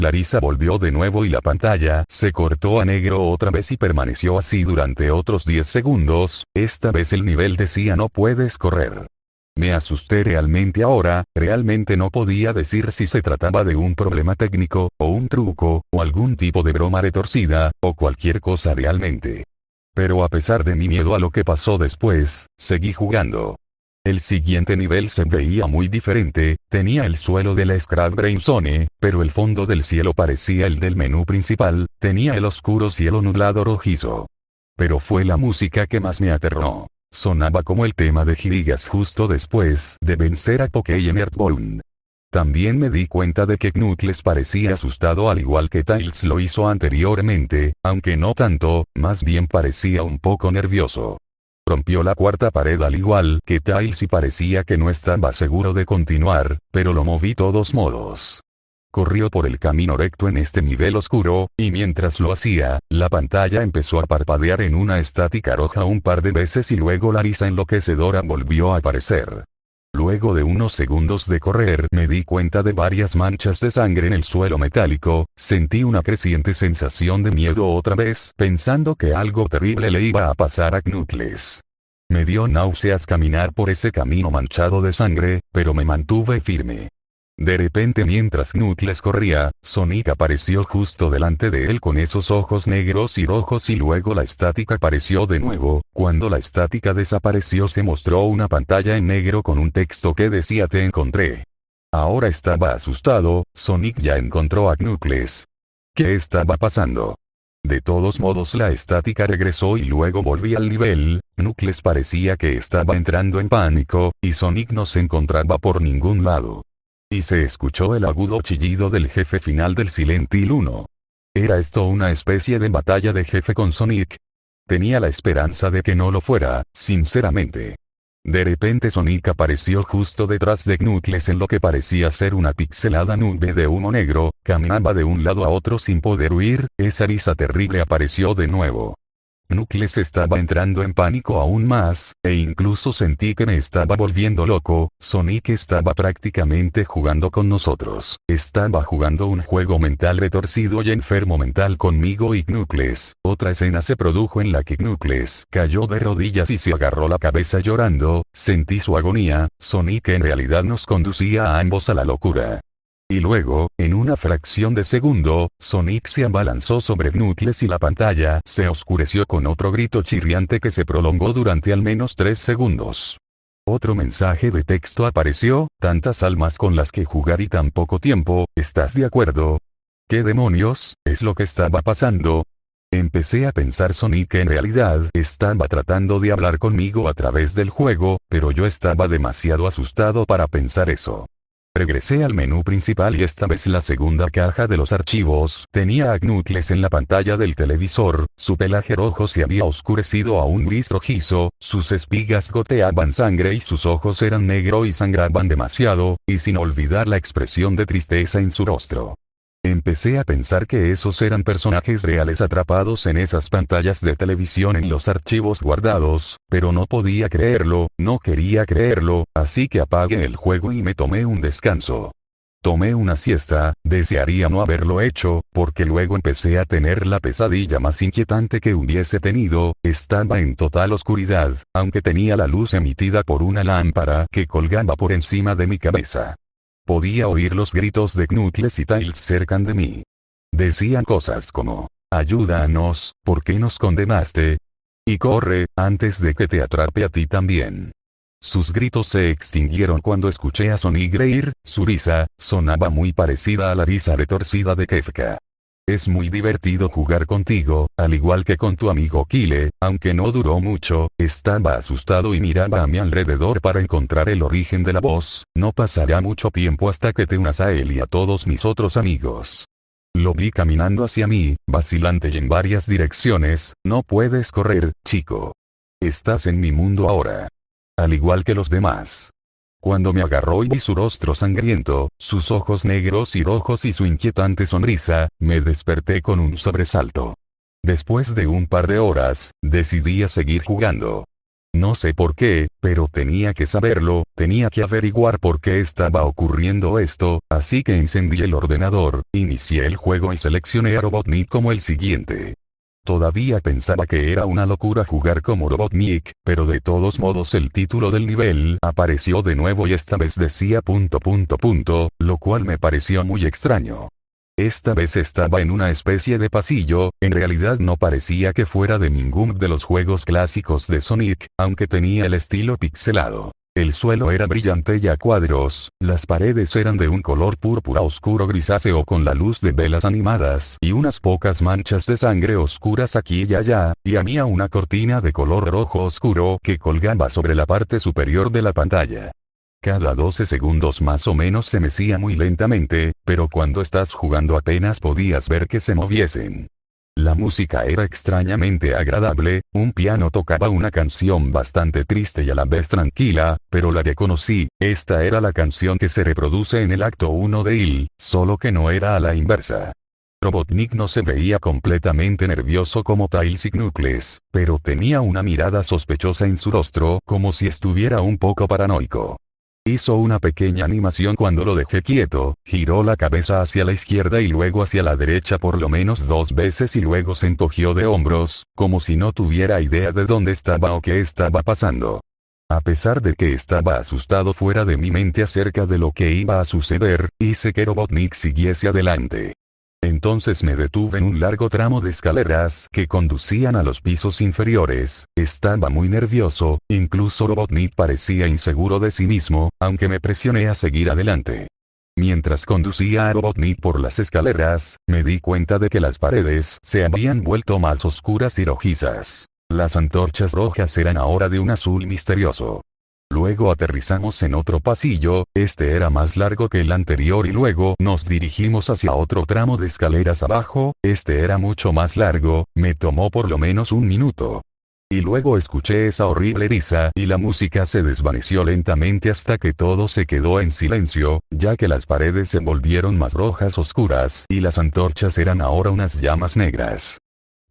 Larisa volvió de nuevo y la pantalla se cortó a negro otra vez y permaneció así durante otros 10 segundos, esta vez el nivel decía no puedes correr. Me asusté realmente ahora, realmente no podía decir si se trataba de un problema técnico, o un truco, o algún tipo de broma retorcida, o cualquier cosa realmente. Pero a pesar de mi miedo a lo que pasó después, seguí jugando. El siguiente nivel se veía muy diferente, tenía el suelo de la Scrap Brain Zone, pero el fondo del cielo parecía el del menú principal, tenía el oscuro cielo nublado rojizo. Pero fue la música que más me aterró. Sonaba como el tema de Gigas justo después de vencer a Pokémon Earthbound. También me di cuenta de que Knuckles parecía asustado al igual que Tails lo hizo anteriormente, aunque no tanto, más bien parecía un poco nervioso. Rompió la cuarta pared al igual que Tails y parecía que no estaba seguro de continuar, pero lo moví todos modos. Corrió por el camino recto en este nivel oscuro, y mientras lo hacía, la pantalla empezó a parpadear en una estática roja un par de veces y luego la risa enloquecedora volvió a aparecer. Luego de unos segundos de correr me di cuenta de varias manchas de sangre en el suelo metálico, sentí una creciente sensación de miedo otra vez, pensando que algo terrible le iba a pasar a Knuckles. Me dio náuseas caminar por ese camino manchado de sangre, pero me mantuve firme. De repente mientras Knuckles corría, Sonic apareció justo delante de él con esos ojos negros y rojos y luego la estática apareció de nuevo. Cuando la estática desapareció se mostró una pantalla en negro con un texto que decía te encontré. Ahora estaba asustado, Sonic ya encontró a Knuckles. ¿Qué estaba pasando? De todos modos la estática regresó y luego volví al nivel. Knuckles parecía que estaba entrando en pánico, y Sonic no se encontraba por ningún lado. Y se escuchó el agudo chillido del jefe final del Silent Hill 1. ¿Era esto una especie de batalla de jefe con Sonic? Tenía la esperanza de que no lo fuera, sinceramente. De repente Sonic apareció justo detrás de Knuckles en lo que parecía ser una pixelada nube de humo negro, caminaba de un lado a otro sin poder huir, esa risa terrible apareció de nuevo. Knuckles estaba entrando en pánico aún más, e incluso sentí que me estaba volviendo loco. Sonic estaba prácticamente jugando con nosotros. Estaba jugando un juego mental retorcido y enfermo mental conmigo y Knuckles. Otra escena se produjo en la que Knuckles cayó de rodillas y se agarró la cabeza llorando, sentí su agonía. Sonic en realidad nos conducía a ambos a la locura. Y luego, en una fracción de segundo, Sonic se abalanzó sobre Knuckles y la pantalla se oscureció con otro grito chirriante que se prolongó durante al menos 3 segundos. Otro mensaje de texto apareció, tantas almas con las que jugar y tan poco tiempo, ¿estás de acuerdo? ¿Qué demonios es lo que estaba pasando? Empecé a pensar Sonic en realidad estaba tratando de hablar conmigo a través del juego, pero yo estaba demasiado asustado para pensar eso. Regresé al menú principal y esta vez la segunda caja de los archivos tenía a Knuckles en la pantalla del televisor, su pelaje rojo se había oscurecido a un gris rojizo, sus espigas goteaban sangre y sus ojos eran negro y sangraban demasiado, y sin olvidar la expresión de tristeza en su rostro. Empecé a pensar que esos eran personajes reales atrapados en esas pantallas de televisión en los archivos guardados, pero no podía creerlo, no quería creerlo, así que apagué el juego y me tomé un descanso. Tomé una siesta, desearía no haberlo hecho, porque luego empecé a tener la pesadilla más inquietante que hubiese tenido, estaba en total oscuridad, aunque tenía la luz emitida por una lámpara que colgaba por encima de mi cabeza. Podía oír los gritos de Knuckles y Tails cerca de mí. Decían cosas como, ayúdanos, ¿por qué nos condenaste? Y corre, antes de que te atrape a ti también. Sus gritos se extinguieron cuando escuché a Sonic reír, su risa, sonaba muy parecida a la risa retorcida de Kefka. Es muy divertido jugar contigo, al igual que con tu amigo Kyle, aunque no duró mucho, estaba asustado y miraba a mi alrededor para encontrar el origen de la voz, no pasará mucho tiempo hasta que te unas a él y a todos mis otros amigos. Lo vi caminando hacia mí, vacilante y en varias direcciones, no puedes correr, chico. Estás en mi mundo ahora. Al igual que los demás. Cuando me agarró y vi su rostro sangriento, sus ojos negros y rojos y su inquietante sonrisa, me desperté con un sobresalto. Después de un par de horas, decidí a seguir jugando. No sé por qué, pero tenía que saberlo, tenía que averiguar por qué estaba ocurriendo esto, así que encendí el ordenador, inicié el juego y seleccioné a Robotnik como el siguiente. Todavía pensaba que era una locura jugar como Robotnik, pero de todos modos el título del nivel apareció de nuevo y esta vez decía ... lo cual me pareció muy extraño. Esta vez estaba en una especie de pasillo, en realidad no parecía que fuera de ninguno de los juegos clásicos de Sonic, aunque tenía el estilo pixelado. El suelo era brillante y a cuadros, las paredes eran de un color púrpura oscuro grisáceo con la luz de velas animadas y unas pocas manchas de sangre oscuras aquí y allá, y había una cortina de color rojo oscuro que colgaba sobre la parte superior de la pantalla. Cada 12 segundos más o menos se mecía muy lentamente, pero cuando estás jugando apenas podías ver que se moviesen. La música era extrañamente agradable, un piano tocaba una canción bastante triste y a la vez tranquila, pero la reconocí, esta era la canción que se reproduce en el acto 1 de Il, solo que no era a la inversa. Robotnik no se veía completamente nervioso como Tails y Knuckles, pero tenía una mirada sospechosa en su rostro como si estuviera un poco paranoico. Hizo una pequeña animación cuando lo dejé quieto, giró la cabeza hacia la izquierda y luego hacia la derecha por lo menos 2 veces y luego se encogió de hombros, como si no tuviera idea de dónde estaba o qué estaba pasando. A pesar de que estaba asustado fuera de mi mente acerca de lo que iba a suceder, hice que Robotnik siguiese adelante. Entonces me detuve en un largo tramo de escaleras que conducían a los pisos inferiores, estaba muy nervioso, incluso Robotnik parecía inseguro de sí mismo, aunque me presioné a seguir adelante. Mientras conducía a Robotnik por las escaleras, me di cuenta de que las paredes se habían vuelto más oscuras y rojizas. Las antorchas rojas eran ahora de un azul misterioso. Luego aterrizamos en otro pasillo, este era más largo que el anterior y luego nos dirigimos hacia otro tramo de escaleras abajo, este era mucho más largo, me tomó por lo menos 1 minuto. Y luego escuché esa horrible risa y la música se desvaneció lentamente hasta que todo se quedó en silencio, ya que las paredes se volvieron más rojas oscuras y las antorchas eran ahora unas llamas negras.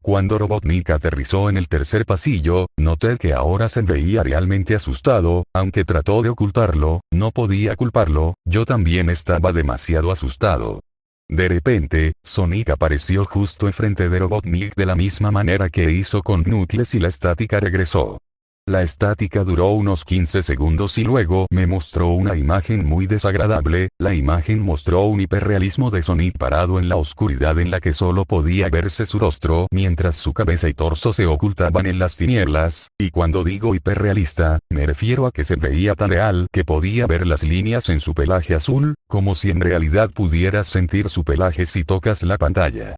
Cuando Robotnik aterrizó en el tercer pasillo, noté que ahora se veía realmente asustado, aunque trató de ocultarlo, no podía culparlo, yo también estaba demasiado asustado. De repente, Sonic apareció justo enfrente de Robotnik de la misma manera que hizo con Knuckles y la estática regresó. La estática duró unos 15 segundos y luego me mostró una imagen muy desagradable, la imagen mostró un hiperrealismo de Sonic parado en la oscuridad en la que solo podía verse su rostro mientras su cabeza y torso se ocultaban en las tinieblas, y cuando digo hiperrealista, me refiero a que se veía tan real que podía ver las líneas en su pelaje azul, como si en realidad pudieras sentir su pelaje si tocas la pantalla.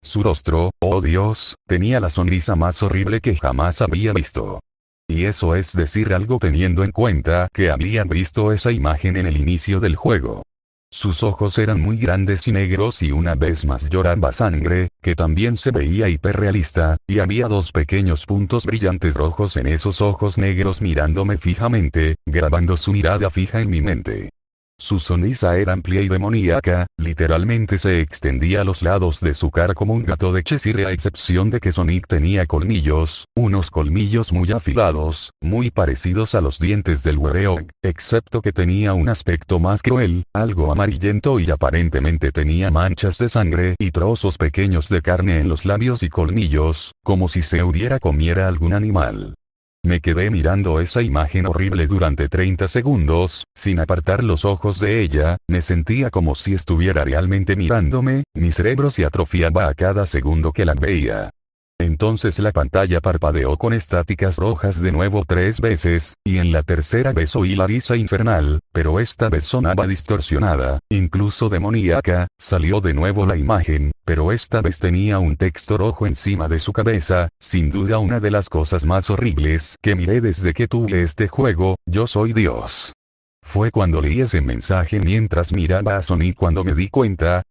Su rostro, oh Dios, tenía la sonrisa más horrible que jamás había visto. Y eso es decir algo teniendo en cuenta que habían visto esa imagen en el inicio del juego. Sus ojos eran muy grandes y negros y una vez más lloraba sangre, que también se veía hiperrealista, y había 2 pequeños puntos brillantes rojos en esos ojos negros mirándome fijamente, grabando su mirada fija en mi mente. Su sonrisa era amplia y demoníaca, literalmente se extendía a los lados de su cara como un gato de Cheshire a excepción de que Sonic tenía colmillos, unos colmillos muy afilados, muy parecidos a los dientes del Werewolf, excepto que tenía un aspecto más cruel, algo amarillento y aparentemente tenía manchas de sangre y trozos pequeños de carne en los labios y colmillos, como si se comiera algún animal. Me quedé mirando esa imagen horrible durante 30 segundos, sin apartar los ojos de ella, me sentía como si estuviera realmente mirándome, mi cerebro se atrofiaba a cada segundo que la veía. Entonces la pantalla parpadeó con estáticas rojas de nuevo 3 veces, y en la tercera vez oí la risa infernal, pero esta vez sonaba distorsionada, incluso demoníaca, salió de nuevo la imagen, pero esta vez tenía un texto rojo encima de su cabeza, sin duda una de las cosas más horribles que miré desde que tuve este juego, yo soy Dios. Fue cuando leí ese mensaje mientras miraba a Sonic cuando me di cuenta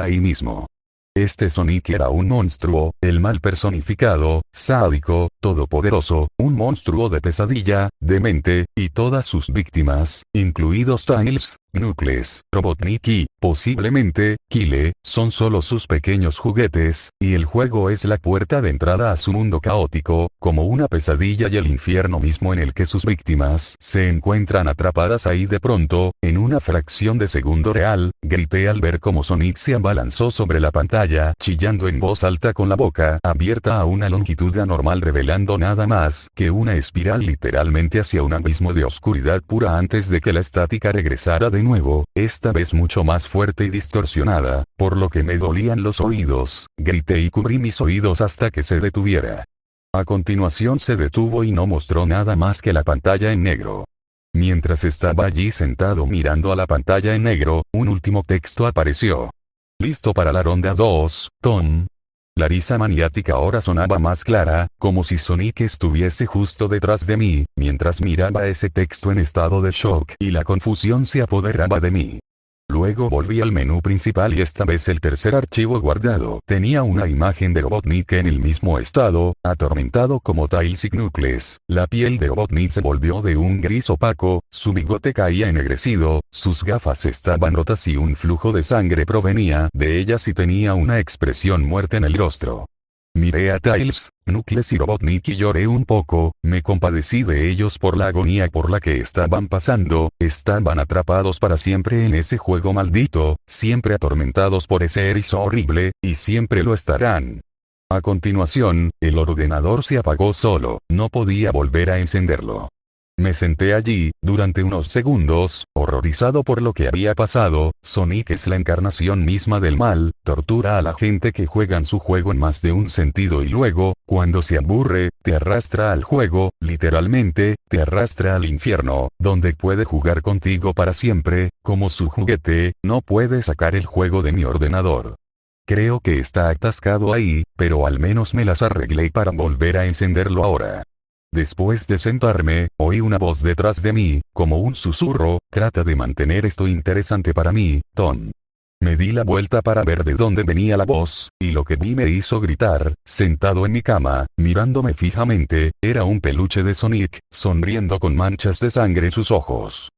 ahí mismo. Este Sonic era un monstruo, el mal personificado, sádico, todopoderoso, un monstruo de pesadilla, demente, y todas sus víctimas, incluidos Tails, Knuckles, Robotnik y Posiblemente, Kyle, son solo sus pequeños juguetes, y el juego es la puerta de entrada a su mundo caótico, como una pesadilla y el infierno mismo en el que sus víctimas se encuentran atrapadas ahí. De pronto, en una fracción de segundo real, grité al ver cómo Sonic se abalanzó sobre la pantalla, chillando en voz alta con la boca abierta a una longitud anormal, revelando nada más que una espiral literalmente hacia un abismo de oscuridad pura antes de que la estática regresara de nuevo, esta vez mucho más fuerte y distorsionada, por lo que me dolían los oídos. Grité y cubrí mis oídos hasta que se detuviera. A continuación se detuvo y no mostró nada más que la pantalla en negro. Mientras estaba allí sentado mirando a la pantalla en negro, un último texto apareció. ¿Listo para la ronda 2, Tom? La risa maniática ahora sonaba más clara, como si Sonic estuviese justo detrás de mí, mientras miraba ese texto en estado de shock y la confusión se apoderaba de mí. Luego volví al menú principal y esta vez el tercer archivo guardado tenía una imagen de Robotnik en el mismo estado, atormentado como Tails y Knuckles. La piel de Robotnik se volvió de un gris opaco, su bigote caía ennegrecido, sus gafas estaban rotas y un flujo de sangre provenía de ellas y tenía una expresión muerta en el rostro. Miré a Tails, Knuckles y Robotnik y lloré un poco, me compadecí de ellos por la agonía por la que estaban pasando, estaban atrapados para siempre en ese juego maldito, siempre atormentados por ese erizo horrible, y siempre lo estarán. A continuación, el ordenador se apagó solo, no podía volver a encenderlo. Me senté allí, durante unos segundos, horrorizado por lo que había pasado. Sonic es la encarnación misma del mal, tortura a la gente que juegan su juego en más de un sentido y luego, cuando se aburre, te arrastra al juego, literalmente, te arrastra al infierno, donde puede jugar contigo para siempre, como su juguete. No puede sacar el juego de mi ordenador. Creo que está atascado ahí, pero al menos me las arreglé para volver a encenderlo ahora. Después de sentarme, oí una voz detrás de mí, como un susurro: trata de mantener esto interesante para mí, Tom. Me di la vuelta para ver de dónde venía la voz, y lo que vi me hizo gritar. Sentado en mi cama, mirándome fijamente, era un peluche de Sonic, sonriendo con manchas de sangre en sus ojos.